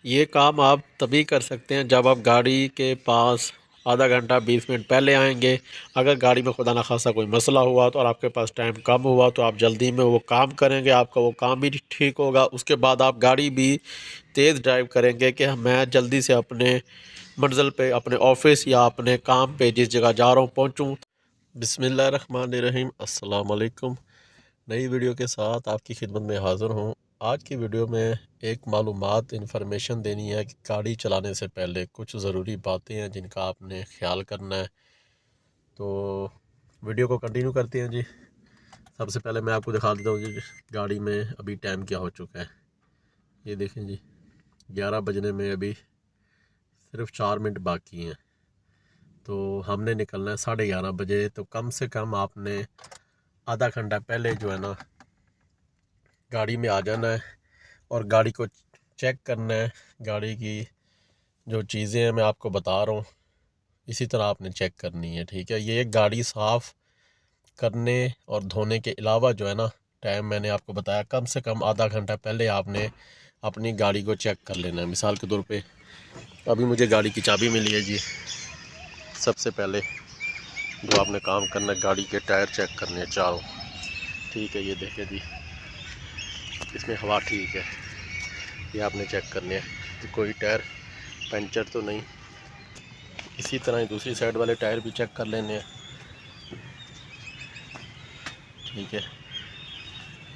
ये काम आप तभी कर सकते हैं जब आप गाड़ी के पास आधा घंटा 20 मिनट पहले आएंगे। अगर गाड़ी में खुदा न खासा कोई मसला हुआ तो और आपके पास टाइम कम हुआ तो आप जल्दी में वो काम करेंगे, आपका वो काम भी ठीक होगा। उसके बाद आप गाड़ी भी तेज़ ड्राइव करेंगे कि मैं जल्दी से अपने मंज़िल पे, अपने ऑफिस या अपने काम पे जिस जगह जा रहा हूँ पहुँचूँ। बिस्मिल्लाहिर्रहमानिर्रहीम, अस्सलाम वालेकुम। नई वीडियो के साथ आपकी खिदमत में हाज़िर हूँ। आज की वीडियो में एक मालूमात इन्फॉर्मेशन देनी है कि गाड़ी चलाने से पहले कुछ ज़रूरी बातें हैं जिनका आपने ख्याल करना है। तो वीडियो को कंटिन्यू करते हैं जी। सबसे पहले मैं आपको दिखा देता हूँ जी गाड़ी में अभी टाइम क्या हो चुका है। ये देखें जी, 11 बजने में अभी सिर्फ 4 मिनट बाकी हैं। तो हमने निकलना है 11:30 बजे। तो कम से कम आपने आधा घंटा पहले जो है ना गाड़ी में आ जाना है और गाड़ी को चेक करना है। गाड़ी की जो चीज़ें हैं मैं आपको बता रहा हूँ, इसी तरह आपने चेक करनी है, ठीक है। ये गाड़ी साफ़ करने और धोने के अलावा जो है ना, टाइम मैंने आपको बताया, कम से कम आधा घंटा पहले आपने अपनी गाड़ी को चेक कर लेना है। मिसाल के तौर पे अभी मुझे गाड़ी की चाबी मिली है जी। सबसे पहले जो आपने काम करना है, गाड़ी के टायर चेक करने हैं चारों, ठीक है। ये देखें जी, इसमें हवा ठीक है, ये आपने चेक करने हैं कि कोई टायर पंचर तो नहीं। इसी तरह दूसरी साइड वाले टायर भी चेक कर लेने हैं, ठीक है।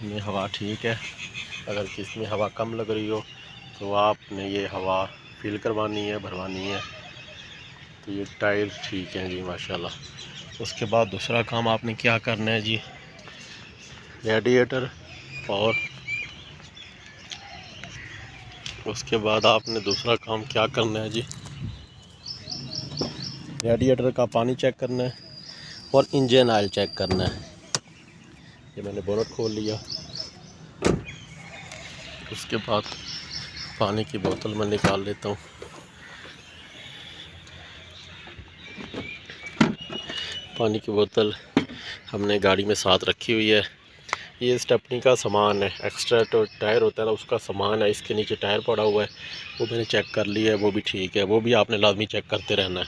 इनमें हवा ठीक है। अगर किसी में हवा कम लग रही हो तो आपने ये हवा फिल करवानी है, भरवानी है। तो ये टायर ठीक है जी, माशाल्लाह। उसके बाद दूसरा काम आपने क्या करना है जी, रेडिएटर, और उसके बाद आपने दूसरा काम क्या करना है जी, रेडिएटर का पानी चेक करना है और इंजन ऑयल चेक करना है। ये मैंने बोनट खोल लिया। उसके बाद पानी की बोतल मैं निकाल लेता हूँ। पानी की बोतल हमने गाड़ी में साथ रखी हुई है। ये स्टेपनी का सामान है, एक्स्ट्रा तो टायर होता है ना, उसका सामान है। इसके नीचे टायर पड़ा हुआ है, वो मैंने चेक कर लिया है, वो भी ठीक है। वो भी आपने लाजमी चेक करते रहना है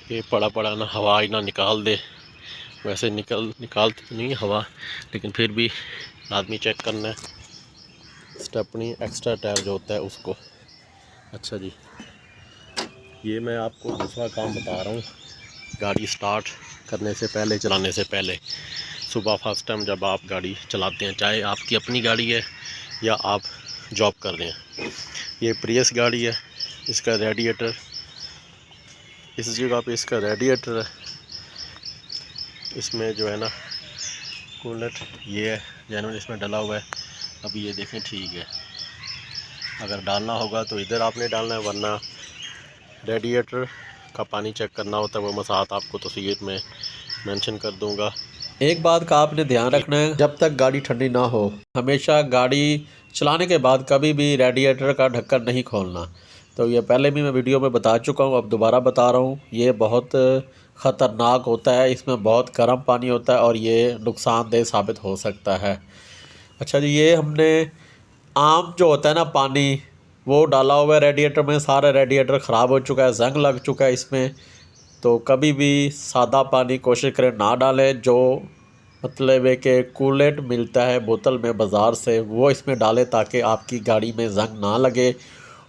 कि पड़ा पड़ा ना हवा ही ना निकाल दे। वैसे निकालती तो नहीं है हवा, लेकिन फिर भी लाजमी चेक करना है स्टेपनी एक्स्ट्रा टायर जो होता है उसको। अच्छा जी, ये मैं आपको दूसरा काम बता रहा हूँ, गाड़ी स्टार्ट करने से पहले, चलाने से पहले। सुबह फर्स्ट टाइम जब आप गाड़ी चलाते हैं, चाहे आपकी अपनी गाड़ी है या आप जॉब कर रहे हैं। ये प्रियस गाड़ी है, इसका रेडिएटर, इस जगह पे इसका रेडिएटर है। इसमें जो है ना कूलेंट ये है, जनरल इसमें डला हुआ है। अभी ये देखें ठीक है। अगर डालना होगा तो इधर आपने डालना है, वरना रेडिएटर का पानी चेक करना होता है, वो मैं साथ आपको तस्वीर में मेंशन कर दूंगा। एक बात का आपने ध्यान रखना है, जब तक गाड़ी ठंडी ना हो, हमेशा गाड़ी चलाने के बाद कभी भी रेडिएटर का ढक्कन नहीं खोलना। तो ये पहले भी मैं वीडियो में बता चुका हूँ, अब दोबारा बता रहा हूँ। ये बहुत ख़तरनाक होता है, इसमें बहुत गर्म पानी होता है और ये नुकसानदेह साबित हो सकता है। अच्छा जी, ये हमने आम जो होता है ना पानी, वो डाला हुआ है रेडिएटर में। सारा रेडिएटर ख़राब हो चुका है, जंग लग चुका है इसमें। तो कभी भी सादा पानी कोशिश करें ना डालें। जो मतलब है कि कूलेंट मिलता है बोतल में बाज़ार से, वो इसमें डालें ताकि आपकी गाड़ी में जंग ना लगे।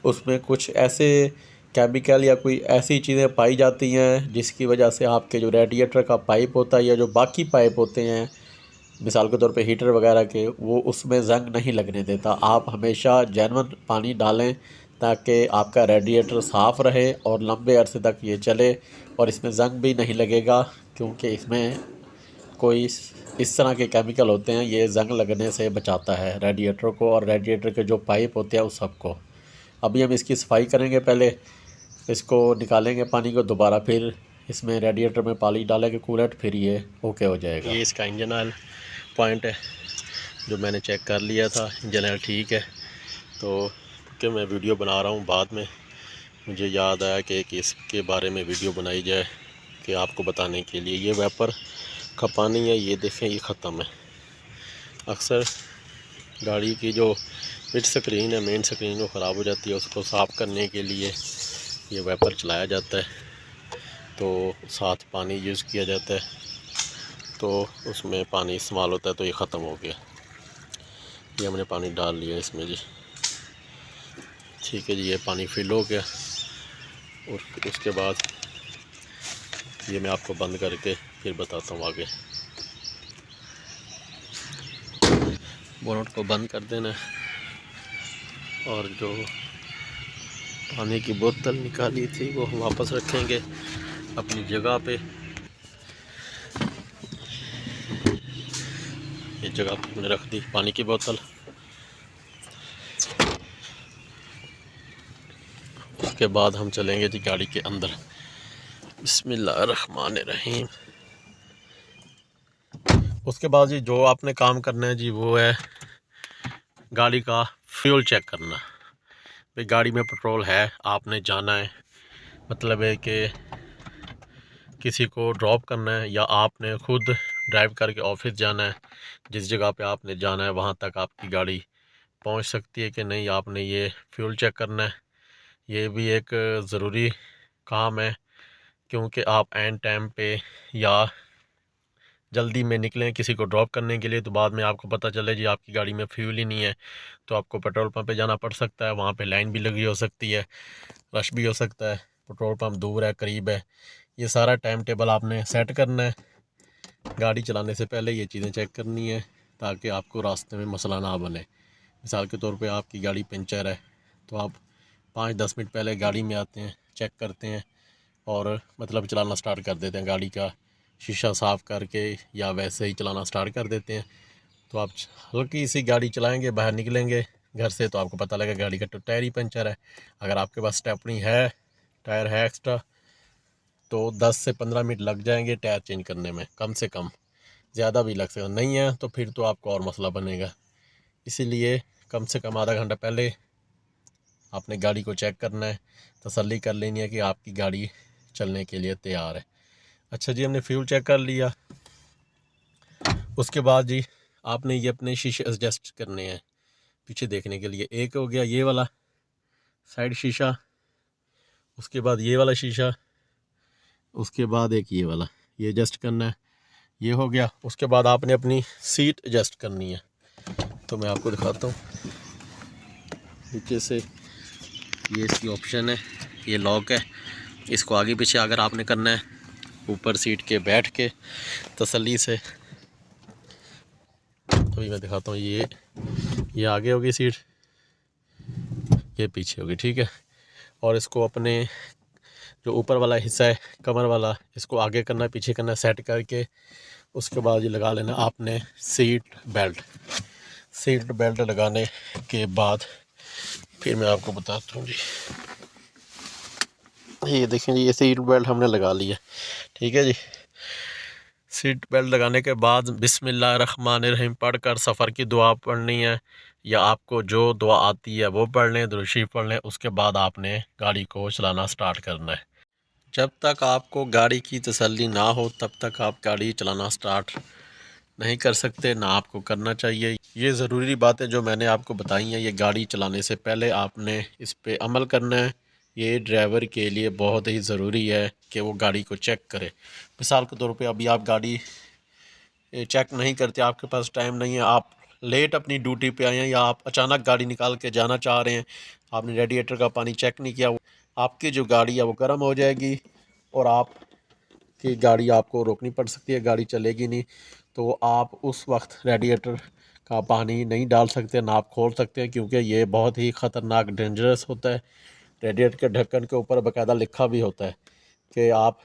उसमें कुछ ऐसे केमिकल या कोई ऐसी चीज़ें पाई जाती हैं जिसकी वजह से आपके जो रेडिएटर का पाइप होता है या जो बाकी पाइप होते हैं, मिसाल के तौर पे हीटर वगैरह के, वो उसमें जंग नहीं लगने देता। आप हमेशा जेन्युइन पानी डालें ताकि आपका रेडिएटर साफ़ रहे और लंबे अरसे तक ये चले और इसमें जंग भी नहीं लगेगा, क्योंकि इसमें कोई इस तरह के केमिकल होते हैं, ये जंग लगने से बचाता है रेडिएटर को और रेडिएटर के जो पाइप होते हैं उस सब को। अभी हम इसकी सफाई करेंगे, पहले इसको निकालेंगे पानी को, दोबारा फिर इसमें रेडिएटर में पानी डालेंगे कूलेंट, फिर ये ओके हो जाएगा। ये इसका इंजन ऑयल पॉइंट है जो मैंने चेक कर लिया था, इंजन ऑयल ठीक है। तो क्योंकि मैं वीडियो बना रहा हूँ, बाद में मुझे याद आया कि इसके बारे में वीडियो बनाई जाए कि आपको बताने के लिए। ये वेपर का पानी है, ये देखें ये ख़त्म है। अक्सर गाड़ी की जो पिच स्क्रीन है, मेन स्क्रीन वो ख़राब हो जाती है, उसको साफ़ करने के लिए ये वाइपर चलाया जाता है। तो साथ पानी यूज़ किया जाता है, तो उसमें पानी इस्तेमाल होता है, तो ये ख़त्म हो गया। ये हमने पानी डाल लिया इसमें जी, ठीक है जी। ये पानी फिल हो गया और उसके बाद ये मैं आपको बंद करके फिर बताता हूँ आगे। बोनट को बंद कर देना और जो पानी की बोतल निकाली थी वो हम वापस रखेंगे अपनी जगह पे। ये जगह पे हमने रख दी पानी की बोतल। उसके बाद हम चलेंगे जी गाड़ी के अंदर। बिस्मिल्लाहिर्रहमानिर्रहीम। उसके बाद जी जो आपने काम करना है जी वो है गाड़ी का फ्यूल चेक करना। भाई गाड़ी में पेट्रोल है, आपने जाना है, मतलब है कि किसी को ड्रॉप करना है या आपने खुद ड्राइव करके ऑफिस जाना है, जिस जगह पे आपने जाना है वहाँ तक आपकी गाड़ी पहुँच सकती है कि नहीं, आपने ये फ्यूल चेक करना है। ये भी एक ज़रूरी काम है, क्योंकि आप एंड टाइम पे या जल्दी में निकलें किसी को ड्रॉप करने के लिए, तो बाद में आपको पता चले जी आपकी गाड़ी में फ्यूल ही नहीं है, तो आपको पेट्रोल पंप पे जाना पड़ सकता है। वहाँ पे लाइन भी लगी हो सकती है, रश भी हो सकता है, पेट्रोल पंप दूर है करीब है। ये सारा टाइम टेबल आपने सेट करना है। गाड़ी चलाने से पहले ये चीज़ें चेक करनी है ताकि आपको रास्ते में मसला ना बने। मिसाल के तौर पे आपकी गाड़ी पंचर है तो आप 5-10 मिनट पहले गाड़ी में आते हैं, चेक करते हैं और मतलब चलाना स्टार्ट कर देते हैं। गाड़ी का शीशा साफ़ करके या वैसे ही चलाना स्टार्ट कर देते हैं। तो आप हल्की सी गाड़ी चलाएंगे, बाहर निकलेंगे घर से, तो आपको पता लगेगा गाड़ी का तो टायर ही पंचर है। अगर आपके पास स्टेपनी है, टायर है एक्स्ट्रा, तो 10 से 15 मिनट लग जाएंगे टायर चेंज करने में, कम से कम, ज़्यादा भी लग सकता नहीं है तो फिर तो आपको और मसला बनेगा। इसीलिए कम से कम आधा घंटा पहले आपने गाड़ी को चेक करना है, तसल्ली कर लेनी है कि आपकी गाड़ी चलने के लिए तैयार है। अच्छा जी, हमने फ्यूल चेक कर लिया। उसके बाद जी आपने ये अपने शीशे एडजस्ट करने हैं पीछे देखने के लिए। एक हो गया ये वाला साइड शीशा, उसके बाद ये वाला शीशा, उसके बाद एक ये वाला, ये एडजस्ट करना है। ये हो गया। उसके बाद आपने अपनी सीट एडजस्ट करनी है, तो मैं आपको दिखाता हूँ। नीचे से ये इसकी ऑप्शन है, ये लॉक है, इसको आगे पीछे अगर आपने करना है, ऊपर सीट के बैठ के तसल्ली से। अभी मैं दिखाता हूँ। ये आगे होगी सीट, ये पीछे होगी, ठीक है। और इसको अपने जो ऊपर वाला हिस्सा है कमर वाला, इसको आगे करना है, पीछे करना है, सेट करके उसके बाद ये लगा लेना आपने सीट बेल्ट। सीट बेल्ट लगाने के बाद फिर मैं आपको बताता हूँ जी। ये देखें जी, ये सीट बेल्ट हमने लगा लिया, ठीक है जी। सीट बेल्ट लगाने के बाद बिस्मिल्लाहिर्रहमानिर्रहीम पढ़कर सफ़र की दुआ पढ़नी है, या आपको जो दुआ आती है वो पढ़ लें, दुरूद शरीफ पढ़ लें। उसके बाद आपने गाड़ी को चलाना स्टार्ट करना है। जब तक आपको गाड़ी की तसल्ली ना हो तब तक आप गाड़ी चलाना स्टार्ट नहीं कर सकते, ना आपको करना चाहिए। ये ज़रूरी बातें जो मैंने आपको बताई हैं, ये गाड़ी चलाने से पहले आपने इस पे अमल करना है। ये ड्राइवर के लिए बहुत ही ज़रूरी है कि वो गाड़ी को चेक करे। मिसाल के तौर पे अभी आप गाड़ी चेक नहीं करते, आपके पास टाइम नहीं है, आप लेट अपनी ड्यूटी पे आए हैं, या आप अचानक गाड़ी निकाल के जाना चाह रहे हैं, आपने रेडिएटर का पानी चेक नहीं किया, आपकी जो गाड़ी है वो गर्म हो जाएगी और आपकी गाड़ी आपको रोकनी पड़ सकती है, गाड़ी चलेगी नहीं। तो आप उस वक्त रेडिएटर का पानी नहीं डाल सकते, ना आप खोल सकते हैं, क्योंकि ये बहुत ही ख़तरनाक डेंजरस होता है। रेडिएटर के ढक्कन के ऊपर बाकायदा लिखा भी होता है कि आप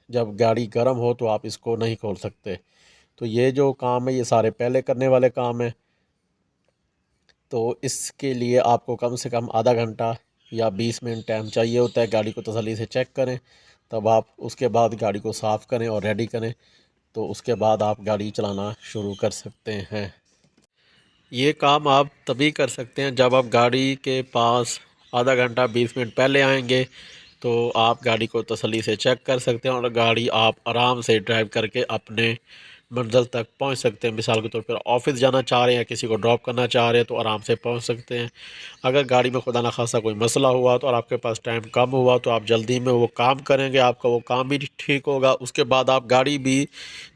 जब गाड़ी गर्म हो तो आप इसको नहीं खोल सकते। तो ये जो काम है ये सारे पहले करने वाले काम है। तो इसके लिए आपको कम से कम आधा घंटा या 20 मिनट टाइम चाहिए होता है। गाड़ी को तसल्ली से चेक करें, तब आप उसके बाद गाड़ी को साफ़ करें और रेडी करें, तो उसके बाद आप गाड़ी चलाना शुरू कर सकते हैं। ये काम आप तभी कर सकते हैं जब आप गाड़ी के पास आधा घंटा 20 मिनट पहले आएंगे, तो आप गाड़ी को तसल्ली से चेक कर सकते हैं और गाड़ी आप आराम से ड्राइव करके अपने मंजिल तक पहुंच सकते हैं। मिसाल के तौर पर ऑफिस जाना चाह रहे हैं, किसी को ड्रॉप करना चाह रहे हैं तो आराम से पहुंच सकते हैं। अगर गाड़ी में खुदा न खासा कोई मसला हुआ तो और आपके पास टाइम कम हुआ तो आप जल्दी में वो काम करेंगे, आपका वो काम भी ठीक होगा। उसके बाद आप गाड़ी भी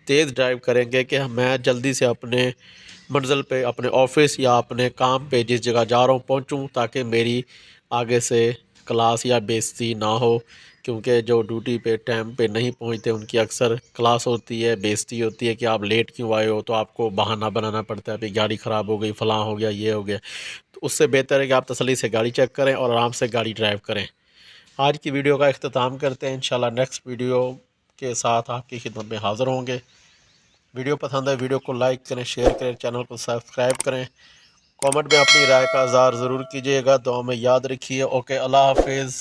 तेज़ ड्राइव करेंगे कि मैं जल्दी से अपने मंजिल पे, अपने ऑफिस या अपने काम पे जिस जगह जा रहा हूँ पहुँचूँ, ताकि मेरी आगे से क्लास या बेइज्जती ना हो। क्योंकि जो ड्यूटी पे टाइम पे नहीं पहुँचते उनकी अक्सर क्लास होती है, बेइज्जती होती है कि आप लेट क्यों आए हो, तो आपको बहाना बनाना पड़ता है, भाई गाड़ी ख़राब हो गई, फ़लाँ हो गया, ये हो गया। तो उससे बेहतर है कि आप तसल्ली से गाड़ी चेक करें और आराम से गाड़ी ड्राइव करें। आज की वीडियो का इख्तिताम करते हैं। इंशाल्लाह नेक्स्ट वीडियो के साथ आपकी खिदमत में हाज़िर होंगे। वीडियो पसंद है वीडियो को लाइक करें, शेयर करें, चैनल को सब्सक्राइब करें। कमेंट में अपनी राय का इज़हार ज़रूर कीजिएगा। दुआ में याद रखिए। ओके, अल्लाह हाफिज़।